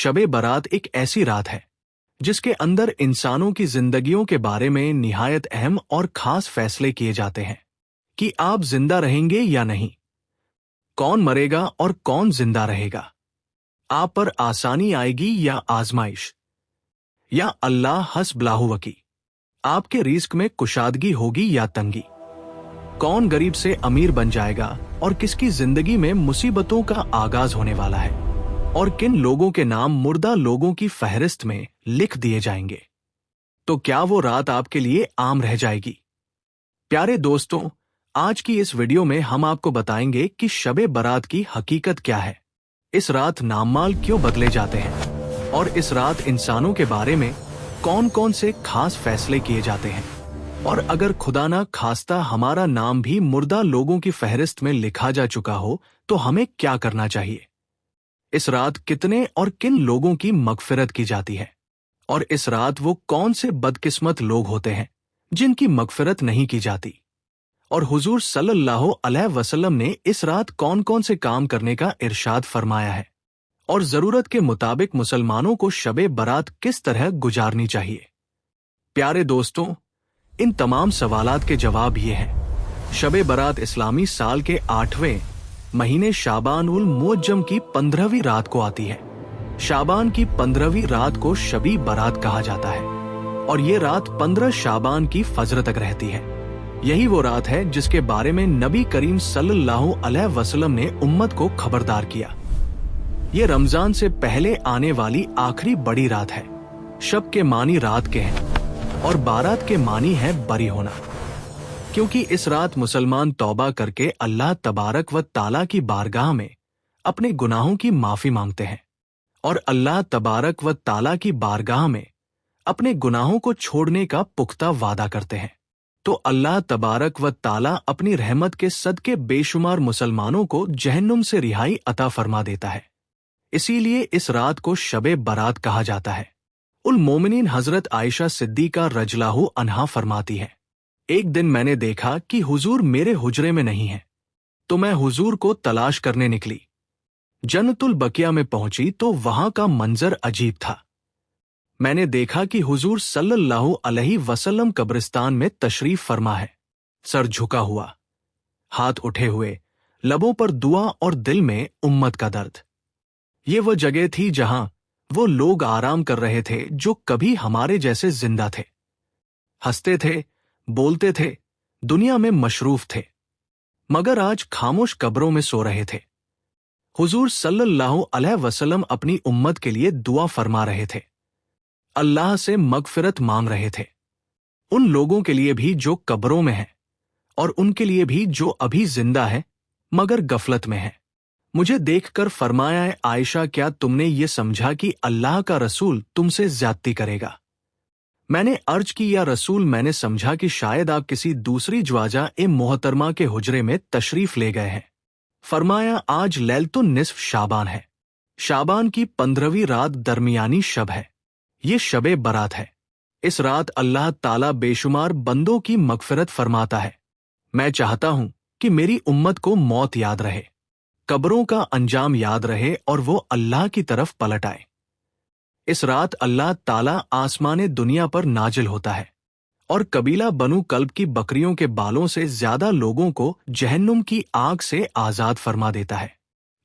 शबे बारात एक ऐसी रात है जिसके अंदर इंसानों की जिंदगियों के बारे में निहायत अहम और खास फैसले किए जाते हैं कि आप जिंदा रहेंगे या नहीं, कौन मरेगा और कौन जिंदा रहेगा, आप पर आसानी आएगी या आजमाइश, या अल्लाह हस्बलाहु वकी, आपके रिस्क में कुशादगी होगी या तंगी, कौन गरीब से अमीर बन जाएगा और किसकी जिंदगी में मुसीबतों का आगाज होने वाला है, और किन लोगों के नाम मुर्दा लोगों की फहरिस्त में लिख दिए जाएंगे। तो क्या वो रात आपके लिए आम रह जाएगी? प्यारे दोस्तों, आज की इस वीडियो में हम आपको बताएंगे कि शबे बारात की हकीकत क्या है, इस रात नामाल क्यों बदले जाते हैं, और इस रात इंसानों के बारे में कौन कौन से खास फैसले किए जाते हैं, और अगर खुदा ना खास्ता हमारा नाम भी मुर्दा लोगों की फहरिस्त में लिखा जा चुका हो तो हमें क्या करना चाहिए। इस रात कितने और किन लोगों की मगफिरत की जाती है, और इस रात वो कौन से बदकिस्मत लोग होते हैं जिनकी मगफिरत नहीं की जाती, और हुजूर सल्लल्लाहु अलैहि वसल्लम ने इस रात कौन कौन से काम करने का इरशाद फरमाया है, और जरूरत के मुताबिक मुसलमानों को शबे बारात किस तरह गुजारनी चाहिए। प्यारे दोस्तों, इन तमाम सवालात के जवाब ये हैं। शबे बारात इस्लामी साल के 8वें महीने शाबान उल मुअज्जम की 15वीं रात को आती है। शाबान की 15वीं रात को शबी बारात कहा जाता है, और ये रात 15 शाबान की फजर तक रहती है। यही वो रात है जिसके बारे में नबी करीम सल्लल्लाहु अलैहि वसल्लम ने उम्मत को खबरदार किया। ये रमजान से पहले आने वाली आखिरी बड़ी रात है। शब के मानी रात के हैं और बारात के मानी है बरी होना, क्योंकि इस रात मुसलमान तौबा करके अल्लाह तबारक व ताला की बारगाह में अपने गुनाहों की माफी मांगते हैं, और अल्लाह तबारक व ताला की बारगाह में अपने गुनाहों को छोड़ने का पुख्ता वादा करते हैं। तो अल्लाह तबारक व ताला अपनी रहमत के सदके बेशुमार मुसलमानों को जहन्नुम से रिहाई अता फरमा देता है। इसीलिए इस रात को शबे बारात कहा जाता है। उल मोमिनीन हजरत आयशा सिद्दीका रजलाहु अन्हा फरमाती है, एक दिन मैंने देखा कि हुजूर मेरे हुजरे में नहीं है, तो मैं हुजूर को तलाश करने निकली। जन्नतुल बकिया में पहुंची तो वहां का मंजर अजीब था। मैंने देखा कि हुजूर सल्लल्लाहु अलैहि वसल्लम कब्रिस्तान में तशरीफ फरमा है, सर झुका हुआ, हाथ उठे हुए, लबों पर दुआ और दिल में उम्मत का दर्द। ये वो जगह थी जहां वो लोग आराम कर रहे थे जो कभी हमारे जैसे जिंदा थे, हंसते थे, बोलते थे, दुनिया में मशरूफ थे, मगर आज खामोश कब्रों में सो रहे थे। हुजूर सल्लल्लाहु अलैहि वसल्लम अपनी उम्मत के लिए दुआ फरमा रहे थे, अल्लाह से मगफिरत मांग रहे थे, उन लोगों के लिए भी जो कब्रों में हैं, और उनके लिए भी जो अभी जिंदा है मगर गफलत में है। मुझे देखकर फरमाया है, आयशा, क्या तुमने ये समझा कि अल्लाह का रसूल तुमसे ज्यादती करेगा? मैंने अर्ज की, या रसूल, मैंने समझा कि शायद आप किसी दूसरी ज्वाजा ए मोहतरमा के हुजरे में तशरीफ ले गए हैं। फरमाया, आज लैलतुन निस्फ शाबान है। शाबान की 15वीं रात दरमियानी शब है। ये शबे बारात है। इस रात अल्लाह ताला बेशुमार बंदों की मगफिरत फरमाता है। मैं चाहता हूं कि मेरी उम्मत को मौत याद रहे, कब्रों का अंजाम याद रहे, और वो अल्लाह की तरफ पलट आए। इस रात अल्लाह ताला आसमाने दुनिया पर नाजिल होता है, और कबीला बनु कल्ब की बकरियों के बालों से ज्यादा लोगों को जहन्नुम की आग से आजाद फरमा देता है।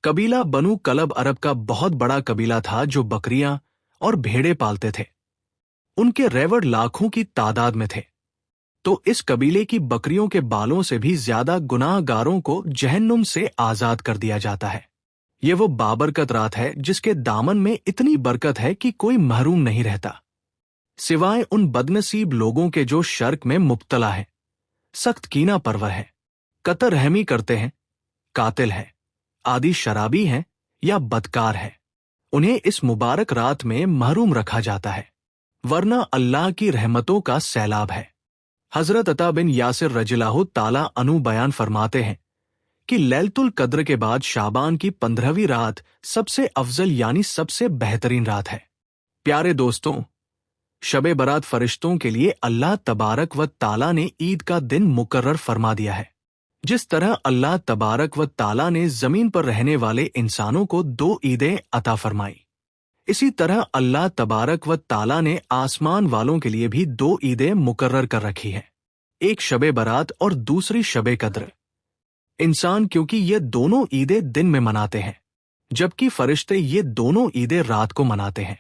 कबीला बनु कल्ब अरब का बहुत बड़ा कबीला था जो बकरियां और भेड़े पालते थे। उनके रेवड़ लाखों की तादाद में थे। तो इस कबीले की बकरियों के बालों से भी ज्यादा गुनाहगारों को जहन्नुम से आजाद कर दिया जाता है। ये वो बाबरकत रात है जिसके दामन में इतनी बरकत है कि कोई महरूम नहीं रहता, सिवाय उन बदनसीब लोगों के जो शर्क में मुब्तला हैं, सख्त कीना परवर हैं, कतर रहमी करते हैं, कातिल हैं, आदि शराबी हैं या बदकार हैं। उन्हें इस मुबारक रात में महरूम रखा जाता है, वरना अल्लाह की रहमतों का सैलाब है। हजरत अता बिन यासिर रज़ियल्लाहु ताला अन्हु बयान फरमाते हैं कि लैलतुल कद्र के बाद शाबान की 15वीं रात सबसे अफजल यानी सबसे बेहतरीन रात है। प्यारे दोस्तों, शबे बारात फरिश्तों के लिए अल्लाह तबारक व ताला ने ईद का दिन मुकर्रर फरमा दिया है। जिस तरह अल्लाह तबारक व ताला ने जमीन पर रहने वाले इंसानों को 2 ईदें अता फरमाई, इसी तरह अल्लाह तबारक व ताला ने आसमान वालों के लिए भी 2 ईदें मुकर्रर कर रखी हैं, एक शबे बरात और दूसरी शबे कद्र। इंसान क्योंकि ये दोनों ईदें दिन में मनाते हैं, जबकि फरिश्ते ये दोनों ईदें रात को मनाते हैं।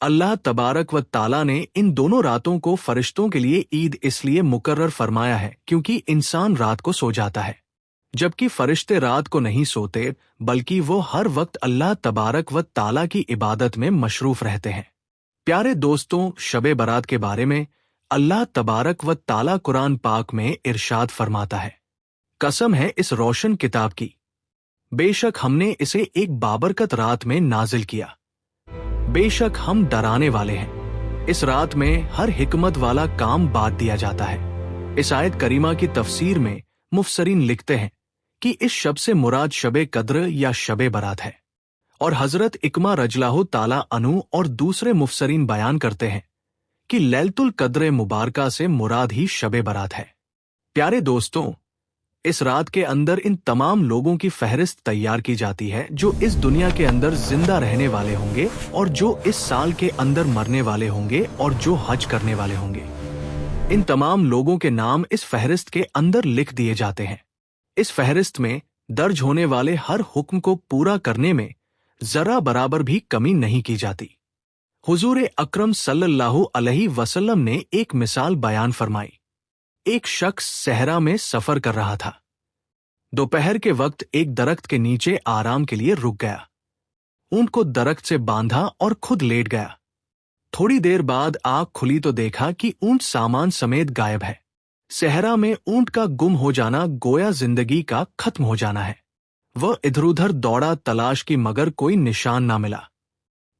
अल्लाह तबारक व ताला ने इन दोनों रातों को फरिश्तों के लिए ईद इसलिए मुकर्रर फरमाया है क्योंकि इंसान रात को सो जाता है, जबकि फरिश्ते रात को नहीं सोते, बल्कि वो हर वक्त अल्लाह तबारक व ताला की इबादत में मशरूफ रहते हैं। प्यारे दोस्तों, शबे बरात के बारे में अल्लाह तबारक व ताला कुरान पाक में इरशाद फरमाता है, कसम है इस रोशन किताब की, बेशक हमने इसे एक बाबरकत रात में नाजिल किया, बेशक हम डराने वाले हैं। इस रात में हर हिकमत वाला काम बात दिया जाता है। इस आयत करीमा की तफसीर में मुफसरीन लिखते हैं कि इस शब से मुराद शबे कद्र या शबे बरात है, और हजरत इकमा रजलाहु ताला अनु और दूसरे मुफसरीन बयान करते हैं कि लैलतुल कद्र मुबारका से मुराद ही शबे बरात है। प्यारे दोस्तों, इस रात के अंदर इन तमाम लोगों की फहरिस्त तैयार की जाती है जो इस दुनिया के अंदर जिंदा रहने वाले होंगे और जो इस साल के अंदर मरने वाले होंगे और जो हज करने वाले होंगे। इन तमाम लोगों के नाम इस फहरिस्त के अंदर लिख दिए जाते हैं। इस फहरिस्त में दर्ज होने वाले हर हुक्म को पूरा करने में जरा बराबर भी कमी नहीं की जाती। हुजूर अकरम सल्लल्लाहु अलैहि वसल्लम ने एक मिसाल बयान फरमाई। एक शख्स सहरा में सफर कर रहा था। दोपहर के वक्त एक दरख्त के नीचे आराम के लिए रुक गया। ऊंट को दरख्त से बांधा और खुद लेट गया। थोड़ी देर बाद आंख खुली तो देखा कि ऊंट सामान समेत गायब है। सहरा में ऊंट का गुम हो जाना गोया जिंदगी का खत्म हो जाना है। वह इधर उधर दौड़ा तलाश की, मगर कोई निशान ना मिला।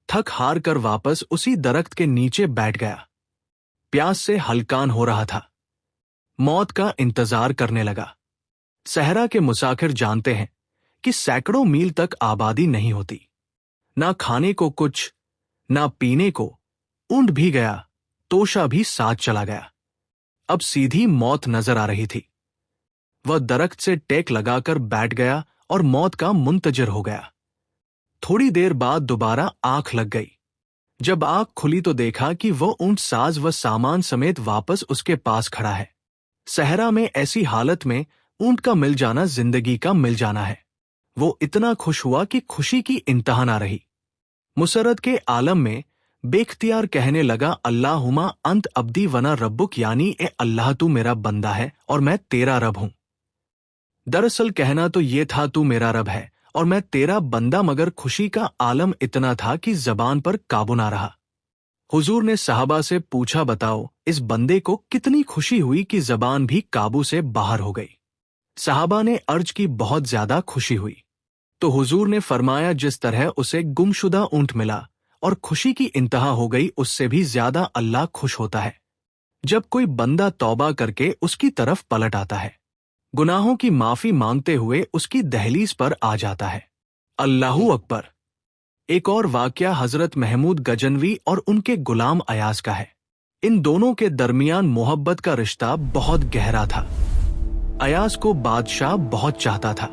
थक हार कर वापस उसी दरख्त के नीचे बैठ गया। प्यास से हलकान हो रहा था। मौत का इंतजार करने लगा। सहरा के मुसाफिर जानते हैं कि सैकड़ों मील तक आबादी नहीं होती, ना खाने को कुछ, ना पीने को। ऊंट भी गया, तोशा भी साथ चला गया। अब सीधी मौत नजर आ रही थी। वह दरख्त से टेक लगाकर बैठ गया और मौत का मुंतजर हो गया। थोड़ी देर बाद दोबारा आंख लग गई। जब आंख खुली तो देखा कि वह ऊंट साज व सामान समेत वापस उसके पास खड़ा है। सहरा में ऐसी हालत में ऊंट का मिल जाना जिंदगी का मिल जाना है। वो इतना खुश हुआ कि खुशी की इंतहा ना रही। मुसरत के आलम में बेख्तियार कहने लगा, अल्लाहुमा अंत अब्दी वना रब्बुक, यानी ए अल्लाह तू मेरा बंदा है और मैं तेरा रब हूं। दरअसल कहना तो ये था, तू मेरा रब है और मैं तेरा बंदा, मगर खुशी का आलम इतना था कि जबान पर काबू ना रहा। हुजूर ने सहाबा से पूछा, बताओ इस बंदे को कितनी खुशी हुई कि जबान भी काबू से बाहर हो गई। सहाबा ने अर्ज की, बहुत ज्यादा खुशी हुई। तो हुजूर ने फरमाया, जिस तरह उसे गुमशुदा ऊंट मिला और खुशी की इंतहा हो गई, उससे भी ज्यादा अल्लाह खुश होता है जब कोई बंदा तौबा करके उसकी तरफ पलट आता है, गुनाहों की माफी मांगते हुए उसकी दहलीज पर आ जाता है। अल्लाहू अकबर। एक और वाकया हजरत महमूद गजनवी और उनके गुलाम अयाज का है। इन दोनों के दरमियान मोहब्बत का रिश्ता बहुत गहरा था। अयाज को बादशाह बहुत चाहता था।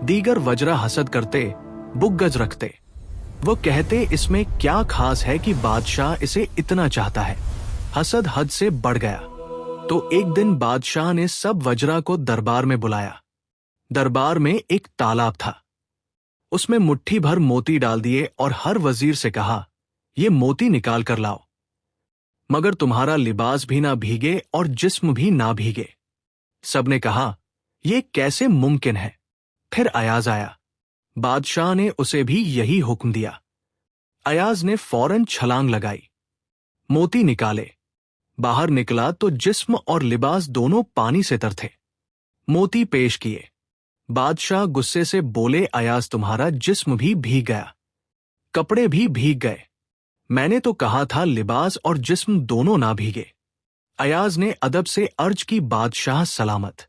दीगर वजरा हसद करते, बुग़्ज़ रखते। वो कहते, इसमें क्या खास है कि बादशाह इसे इतना चाहता है। हसद हद से बढ़ गया। तो एक दिन बादशाह ने सब वजरा को दरबार में बुलाया। दरबार में एक तालाब था। उसमें मुट्ठी भर मोती डाल दिए और हर वजीर से कहा, ये मोती निकाल कर लाओ, मगर तुम्हारा लिबास भी ना भीगे और जिस्म भी ना भीगे। सबने कहा, ये कैसे मुमकिन है। फिर अयाज आया। बादशाह ने उसे भी यही हुक्म दिया। अयाज ने फौरन छलांग लगाई, मोती निकाले। बाहर निकला तो जिस्म और लिबास दोनों पानी से तर थे। मोती पेश किए। बादशाह गुस्से से बोले, अयाज तुम्हारा जिस्म भी भीग गया, कपड़े भी भीग गए। मैंने तो कहा था लिबास और जिस्म दोनों ना भीगे। अयाज ने अदब से अर्ज की, बादशाह सलामत,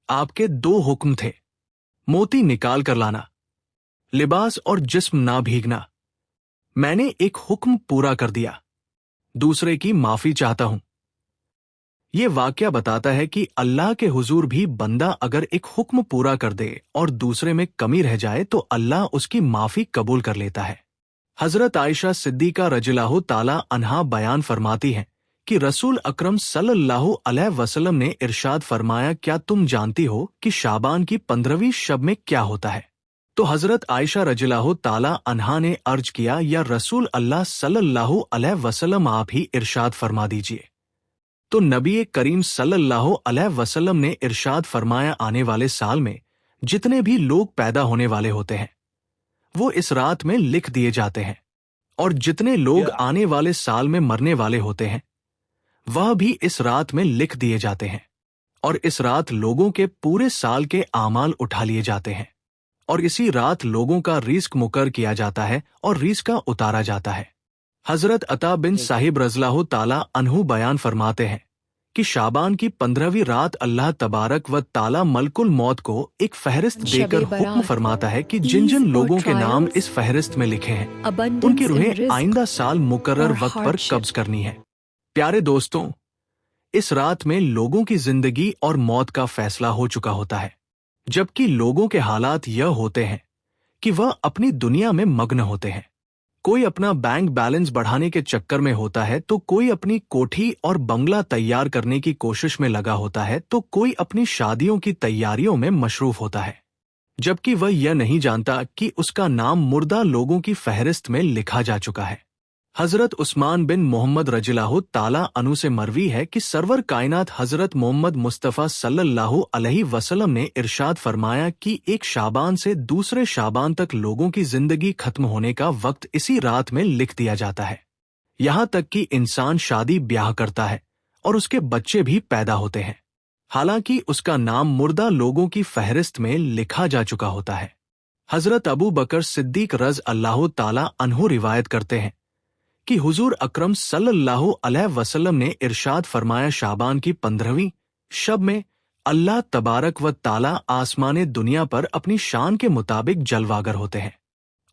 आपके 2 हुक्म थे, मोती निकाल कर लाना, लिबास और जिस्म ना भीगना। मैंने एक हुक्म पूरा कर दिया, दूसरे की माफी चाहता हूं। ये वाकया बताता है कि अल्लाह के हुजूर भी बंदा अगर एक हुक्म पूरा कर दे और दूसरे में कमी रह जाए तो अल्लाह उसकी माफी कबूल कर लेता है। हजरत आयशा सिद्दीका रज़ियल्लाहु ताला अन्हा बयान फरमाती हैं कि रसूल अकरम सल्लल्लाहु अलैहि वसल्लम ने इरशाद फरमाया, क्या तुम जानती हो कि शाबान की 15वीं शब में क्या होता है? तो हजरत आयशा रज़ियल्लाहु ताला अन्हा ने अर्ज किया, या रसूल अल्लाह सल्लल्लाहु अलैहि वसल्लम आप ही इरशाद फरमा दीजिए। तो नबी करीम सल्लल्लाहु अलैहि वसल्लम ने इरशाद फरमाया, आने वाले साल में जितने भी लोग पैदा होने वाले होते हैं वो इस रात में लिख दिए जाते हैं, और जितने लोग आने वाले साल में मरने वाले होते हैं वह भी इस रात में लिख दिए जाते हैं, और इस रात लोगों के पूरे साल के आमाल उठा लिए जाते हैं, और इसी रात लोगों का रिस्क मुकर किया जाता है और रिस्क का उतारा जाता है। हजरत अता बिन साहिब रज़ियल्लाहु ताला अन्हु बयान फरमाते हैं कि शाबान की 15वीं रात अल्लाह तबारक व ताला मलकुल मौत को एक फहरिस्त देकर हुक्म फरमाता है कि जिन जिन लोगों के नाम इस फहरिस्त में लिखे हैं उनकी रूहें आइंदा साल मुकर्रर वक्त पर कब्ज करनी है। प्यारे दोस्तों, इस रात में लोगों की जिंदगी और मौत का फैसला हो चुका होता है, जबकि लोगों के हालात यह होते हैं कि वह अपनी दुनिया में मग्न होते हैं। कोई अपना बैंक बैलेंस बढ़ाने के चक्कर में होता है, तो कोई अपनी कोठी और बंगला तैयार करने की कोशिश में लगा होता है, तो कोई अपनी शादियों की तैयारियों में मशरूफ होता है, जबकि वह यह नहीं जानता कि उसका नाम मुर्दा लोगों की फहरिस्त में लिखा जा चुका है। हजरत उस्मान बिन मोहम्मद रज़ियल्लाहु ताला अन्हु से मरवी है कि सरवर कायनात हजरत मोहम्मद मुस्तफ़ा सल्लल्लाहु अलैहि वसल्लम ने इरशाद फरमाया कि एक शाबान से दूसरे शाबान तक लोगों की जिंदगी खत्म होने का वक्त इसी रात में लिख दिया जाता है। यहाँ तक कि इंसान शादी ब्याह करता है और उसके बच्चे भी पैदा होते हैं, हालांकि उसका नाम मुर्दा लोगों की फहरिस्त में लिखा जा चुका होता है। हजरत अबू बकर सिद्दीक रज़ अल्लाह ताला अन्हु रिवायत करते हैं कि हुजूर अकरम सल्लल्लाहु अलैहि वसल्लम ने इरशाद फरमाया, शाबान की 15वीं शब में अल्लाह तबारक व ताला आसमाने दुनिया पर अपनी शान के मुताबिक जलवागर होते हैं,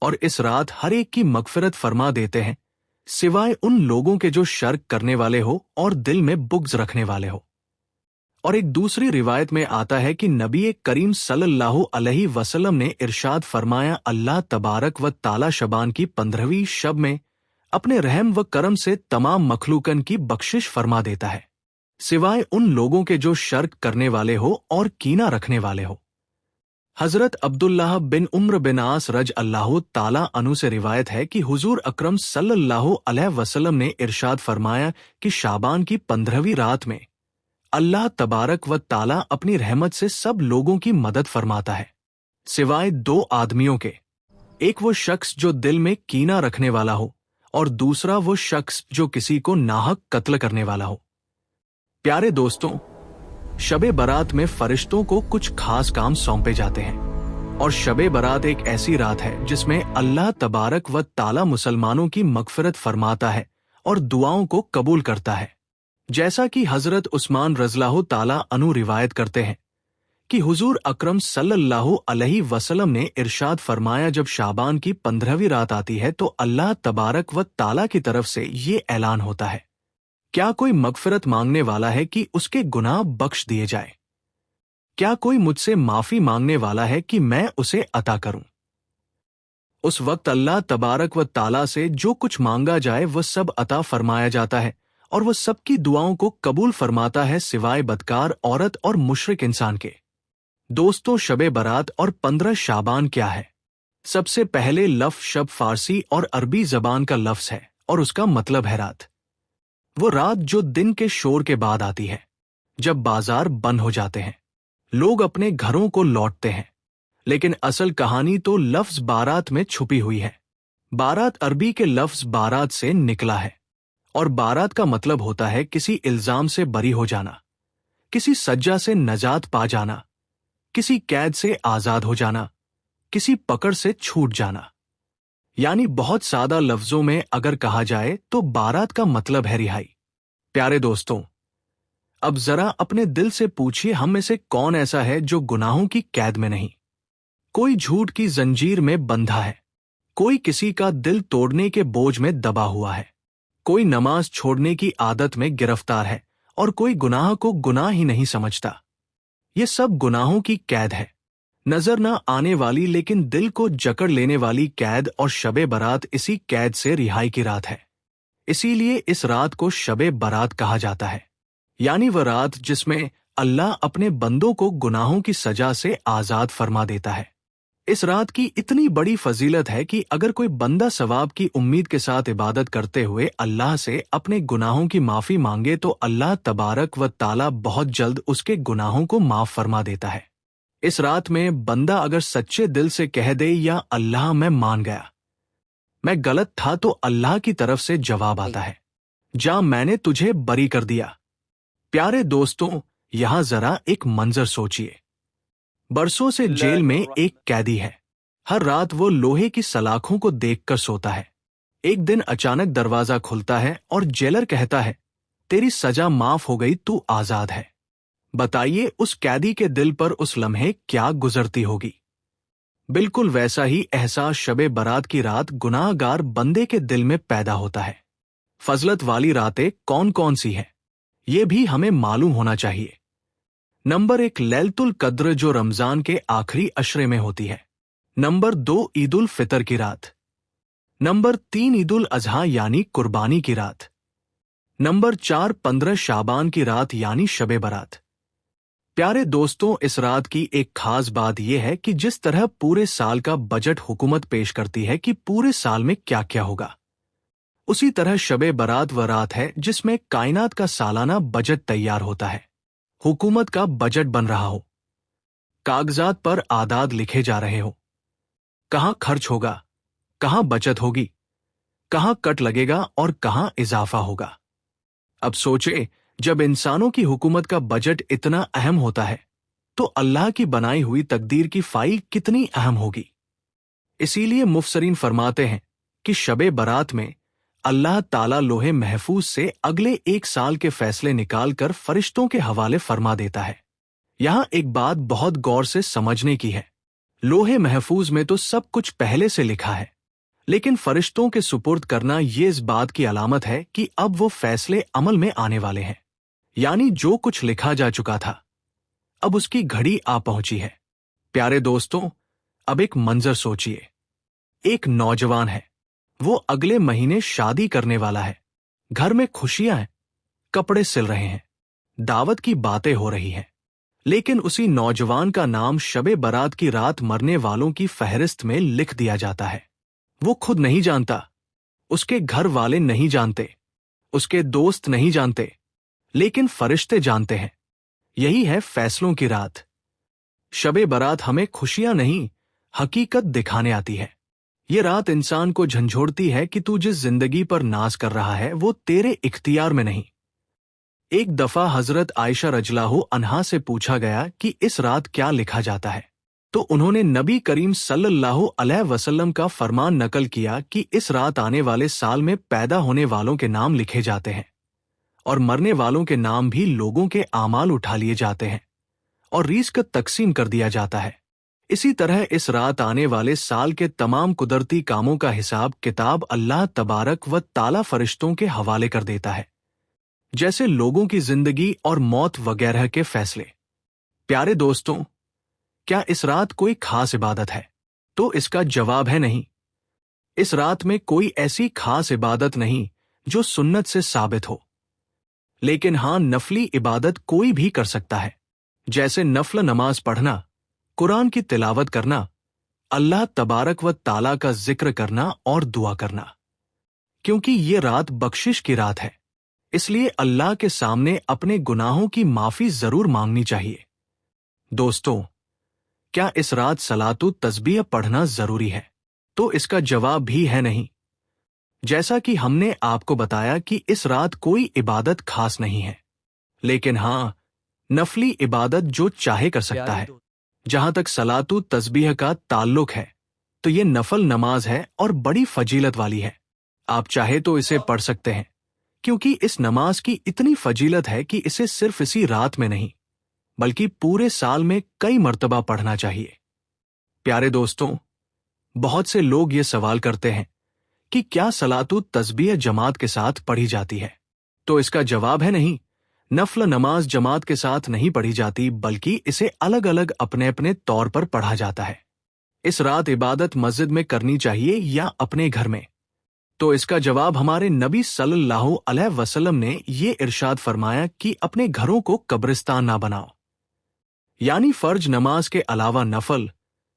और इस रात हर एक की मगफिरत फरमा देते हैं सिवाय उन लोगों के जो शर्क करने वाले हो और दिल में बुग़्ज़ रखने वाले हो। और एक दूसरी रिवायत में आता है कि नबी करीम सल्लल्लाहु अलैहि वसल्लम ने इरशाद फरमाया, अल्लाह तबारक व ताला शाबान की 15वीं शब में अपने रहम व करम से तमाम मखलूकन की बख्शिश फरमा देता है सिवाय उन लोगों के जो शर्क करने वाले हो और कीना रखने वाले हो। हजरत अब्दुल्लाह बिन उम्र बिन आस रज अल्लाह ताला अन्हु से रिवायत है कि हुजूर अकरम सल्लल्लाहु अलैहि वसल्लम ने इरशाद फरमाया कि शाबान की 15वीं रात में अल्लाह तबारक व ताला अपनी रहमत से सब लोगों की मदद फरमाता है सिवाय दो आदमियों के, एक वो शख्स जो दिल में कीना रखने वाला हो और दूसरा वो शख्स जो किसी को नाहक कत्ल करने वाला हो। प्यारे दोस्तों, शबे बारात में फरिश्तों को कुछ खास काम सौंपे जाते हैं, और शबे बारात एक ऐसी रात है जिसमें अल्लाह तबारक व ताला मुसलमानों की मगफिरत फरमाता है और दुआओं को कबूल करता है। जैसा कि हजरत उस्मान रज़ियल्लाहु ताला अन्हु रिवायत करते हैं कि हुजूर अकरम सल्लल्लाहु अलैहि वसल्लम ने इरशाद फरमाया, जब शाबान की 15वीं रात आती है तो अल्लाह तबारक व ताला की तरफ से ये ऐलान होता है, क्या कोई मगफिरत मांगने वाला है कि उसके गुनाह बख्श दिए जाए? क्या कोई मुझसे माफी मांगने वाला है कि मैं उसे अता करूं? उस वक्त अल्लाह तबारक व ताला से जो कुछ मांगा जाए वह सब अता फरमाया जाता है, और वह सबकी दुआओं को कबूल फरमाता है सिवाय बदकार औरत और मुशरिक इंसान के। दोस्तों, शबे बारात और 15 शाबान क्या है? सबसे पहले लफ्ज़ शब फारसी और अरबी जबान का लफ्ज़ है और उसका मतलब है रात। वो रात जो दिन के शोर के बाद आती है, जब बाजार बंद हो जाते हैं, लोग अपने घरों को लौटते हैं। लेकिन असल कहानी तो लफ्ज़ बारात में छुपी हुई है। बारात अरबी के लफ्ज़ बारात से निकला है, और बारात का मतलब होता है किसी इल्जाम से बरी हो जाना, किसी सज्जा से नजात पा जाना, किसी कैद से आजाद हो जाना, किसी पकड़ से छूट जाना। यानी बहुत सादा लफ्जों में अगर कहा जाए तो बारात का मतलब है रिहाई। प्यारे दोस्तों, अब जरा अपने दिल से पूछिए, हम में से कौन ऐसा है जो गुनाहों की कैद में नहीं? कोई झूठ की जंजीर में बंधा है, कोई किसी का दिल तोड़ने के बोझ में दबा हुआ है, कोई नमाज छोड़ने की आदत में गिरफ्तार है, और कोई गुनाह को गुनाह ही नहीं समझता। ये सब गुनाहों की कैद है नजर न आने वाली लेकिन दिल को जकड़ लेने वाली कैद और शबे बारात इसी कैद से रिहाई की रात है। इसीलिए इस रात को शबे बारात कहा जाता है, यानी वह रात जिसमें अल्लाह अपने बंदों को गुनाहों की सजा से आजाद फरमा देता है। इस रात की इतनी बड़ी फजीलत है कि अगर कोई बंदा सवाब की उम्मीद के साथ इबादत करते हुए अल्लाह से अपने गुनाहों की माफी मांगे तो अल्लाह तबारक व ताला बहुत जल्द उसके गुनाहों को माफ फरमा देता है। इस रात में बंदा अगर सच्चे दिल से कह दे या अल्लाह मैं मान गया, मैं गलत था, तो अल्लाह की तरफ से जवाब आता है, जा मैंने तुझे बरी कर दिया। प्यारे दोस्तों, यहां जरा एक मंजर सोचिए। बरसों से जेल में एक कैदी है। हर रात वो लोहे की सलाखों को देखकर सोता है। एक दिन अचानक दरवाजा खुलता है और जेलर कहता है, तेरी सजा माफ हो गई, तू आजाद है। बताइए उस कैदी के दिल पर उस लम्हे क्या गुजरती होगी। बिल्कुल वैसा ही एहसास शबे बारात की रात गुनाहगार बंदे के दिल में पैदा होता है। फजलत वाली रातें कौन कौन सी हैं, ये भी हमें मालूम होना चाहिए। नंबर 1 लैलतुल कद्र, जो रमजान के आखिरी अशरे में होती है। नंबर 2 ईद उल फितर की रात। नंबर 3 ईद उल अजहा यानी कुर्बानी की रात। नंबर 4 15 शाबान की रात यानी शबे बारात। प्यारे दोस्तों, इस रात की एक खास बात यह है कि जिस तरह पूरे साल का बजट हुकूमत पेश करती है कि पूरे साल में क्या क्या होगा, उसी तरह शबे बारात वह रात है जिसमें कायनात का सालाना बजट तैयार होता है। हुकूमत का बजट बन रहा हो, कागजात पर आदाद लिखे जा रहे हो, कहां खर्च होगा, कहां बचत होगी, कहां कट लगेगा और कहां इजाफा होगा। अब सोचे, जब इंसानों की हुकूमत का बजट इतना अहम होता है तो अल्लाह की बनाई हुई तकदीर की फाइल कितनी अहम होगी। इसीलिए मुफसरीन फरमाते हैं कि शबे बारात में अल्लाह ताला लोहे महफूज से अगले एक साल के फैसले निकालकर फरिश्तों के हवाले फरमा देता है। यहां एक बात बहुत गौर से समझने की है। लोहे महफूज में तो सब कुछ पहले से लिखा है, लेकिन फरिश्तों के सुपुर्द करना ये इस बात की अलामत है कि अब वो फैसले अमल में आने वाले हैं। यानी जो कुछ लिखा जा चुका था, अब उसकी घड़ी आ पहुंची है। प्यारे दोस्तों, अब एक मंजर सोचिए। एक नौजवान है, वो अगले महीने शादी करने वाला है। घर में खुशियां हैं, कपड़े सिल रहे हैं, दावत की बातें हो रही हैं, लेकिन उसी नौजवान का नाम शबे बारात की रात मरने वालों की फहरिस्त में लिख दिया जाता है। वो खुद नहीं जानता, उसके घर वाले नहीं जानते, उसके दोस्त नहीं जानते, लेकिन फरिश्ते जानते हैं। यही है फैसलों की रात। शबे बारात हमें खुशियां नहीं, हकीकत दिखाने आती है। ये रात इंसान को झंझोड़ती है कि तू जिस जिंदगी पर नाज कर रहा है वो तेरे इख्तियार में नहीं। एक दफा हजरत आयशा रजलाहु अन्हा से पूछा गया कि इस रात क्या लिखा जाता है, तो उन्होंने नबी करीम सल्लल्लाहु अलैहि वसल्लम का फरमान नकल किया कि इस रात आने वाले साल में पैदा होने वालों के नाम लिखे जाते हैं और मरने वालों के नाम भी लोगों के आमाल उठा लिए जाते हैं और रिज़्क़ तकसीम कर दिया जाता है। इसी तरह इस रात आने वाले साल के तमाम कुदरती कामों का हिसाब किताब अल्लाह तबारक व ताला फरिश्तों के हवाले कर देता है, जैसे लोगों की जिंदगी और मौत वगैरह के फैसले। प्यारे दोस्तों, क्या इस रात कोई खास इबादत है? तो इसका जवाब है नहीं। इस रात में कोई ऐसी खास इबादत नहीं जो सुन्नत से साबित हो, लेकिन हां नफली इबादत कोई भी कर सकता है, जैसे नफल नमाज पढ़ना, कुरान की तिलावत करना, अल्लाह तबारक व ताला का जिक्र करना और दुआ करना। क्योंकि ये रात बख्शिश की रात है, इसलिए अल्लाह के सामने अपने गुनाहों की माफी जरूर मांगनी चाहिए। दोस्तों, क्या इस रात सलातु तस्बीह पढ़ना जरूरी है? तो इसका जवाब भी है नहीं। जैसा कि हमने आपको बताया कि इस रात कोई इबादत खास नहीं है, लेकिन हां नफली इबादत जो चाहे कर सकता है। जहां तक सलातु तस्बीह का ताल्लुक है तो ये नफल नमाज है और बड़ी फजीलत वाली है। आप चाहे तो इसे पढ़ सकते हैं, क्योंकि इस नमाज की इतनी फजीलत है कि इसे सिर्फ इसी रात में नहीं बल्कि पूरे साल में कई मर्तबा पढ़ना चाहिए। प्यारे दोस्तों, बहुत से लोग ये सवाल करते हैं कि क्या सलातु तस्बीह जमात के साथ पढ़ी जाती है? तो इसका जवाब है नहीं, नफल नमाज जमात के साथ नहीं पढ़ी जाती, बल्कि इसे अलग अलग अपने अपने तौर पर पढ़ा जाता है। इस रात इबादत मस्जिद में करनी चाहिए या अपने घर में? तो इसका जवाब हमारे नबी सल्लल्लाहु अलैहि वसल्लम ने ये इरशाद फरमाया कि अपने घरों को कब्रिस्तान ना बनाओ। यानी फर्ज नमाज के अलावा नफल,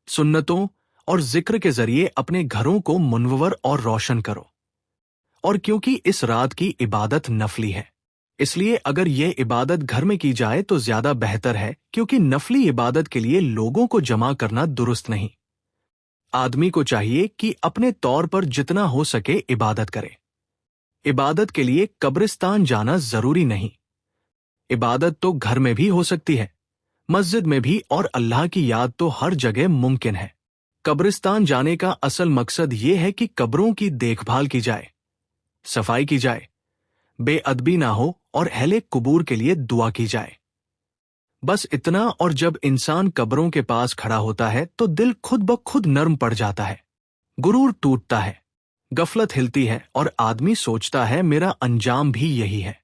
सुन्नतों और जिक्र के जरिए अपने घरों को मुनव्वर और रोशन करो। और क्योंकि इस रात की इबादत नफली है, इसलिए अगर यह इबादत घर में की जाए तो ज्यादा बेहतर है, क्योंकि नफली इबादत के लिए लोगों को जमा करना दुरुस्त नहीं। आदमी को चाहिए कि अपने तौर पर जितना हो सके इबादत करे। इबादत के लिए कब्रिस्तान जाना जरूरी नहीं। इबादत तो घर में भी हो सकती है, मस्जिद में भी, और अल्लाह की याद तो हर जगह मुमकिन है। कब्रिस्तान जाने का असल मकसद ये है कि कब्रों की देखभाल की जाए, सफाई की जाए, बेअदबी ना हो और अहले कुबूर के लिए दुआ की जाए। बस इतना। और जब इंसान कब्रों के पास खड़ा होता है तो दिल खुद ब खुद नर्म पड़ जाता है, गुरूर टूटता है, गफलत हिलती है और आदमी सोचता है मेरा अंजाम भी यही है।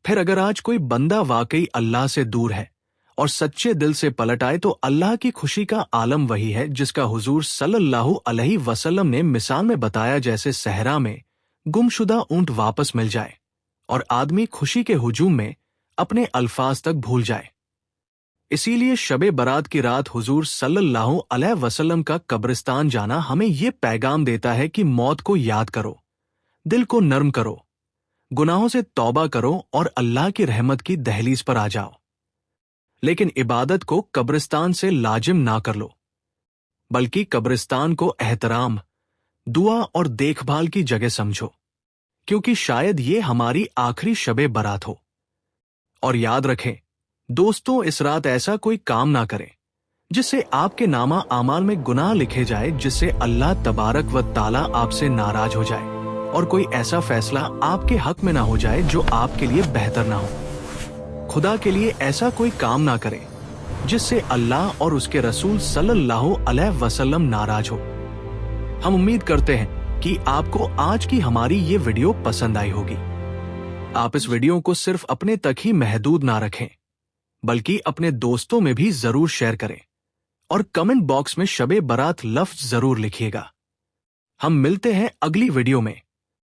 फिर अगर आज कोई बंदा वाकई अल्लाह से दूर है और सच्चे दिल से पलट आए तो अल्लाह की खुशी का आलम वही है जिसका हुजूर सल्लल्लाहु अलैहि वसल्लम ने मिसाल में बताया, जैसे सहरा में गुमशुदा ऊंट वापस मिल जाए और आदमी खुशी के हुजूम में अपने अल्फाज तक भूल जाए। इसीलिए शबे बरात की रात हुजूर सल्लल्लाहु अलैहि वसल्लम का कब्रिस्तान जाना हमें ये पैगाम देता है कि मौत को याद करो, दिल को नर्म करो, गुनाहों से तौबा करो और अल्लाह की रहमत की दहलीज पर आ जाओ। लेकिन इबादत को कब्रिस्तान से लाजिम ना कर लो, बल्कि कब्रिस्तान को एहतराम, दुआ और देखभाल की जगह समझो, क्योंकि शायद ये हमारी आखिरी शबे बरात हो। और याद रखें दोस्तों, इस रात ऐसा कोई काम ना करें जिससे आपके नामा आमाल में गुनाह लिखे जाए, जिससे अल्लाह तबारक व ताला आपसे नाराज हो जाए, और कोई ऐसा फैसला आपके हक में ना हो जाए जो आपके लिए बेहतर ना हो। खुदा के लिए ऐसा कोई काम ना करें जिससे अल्लाह और उसके रसूल सल्लल्लाहु अलैहि वसल्लम नाराज हो। हम उम्मीद करते हैं कि आपको आज की हमारी ये वीडियो पसंद आई होगी। आप इस वीडियो को सिर्फ अपने तक ही महदूद ना रखें, बल्कि अपने दोस्तों में भी जरूर शेयर करें और कमेंट बॉक्स में शबे बरात लफ्ज जरूर लिखिएगा। हम मिलते हैं अगली वीडियो में।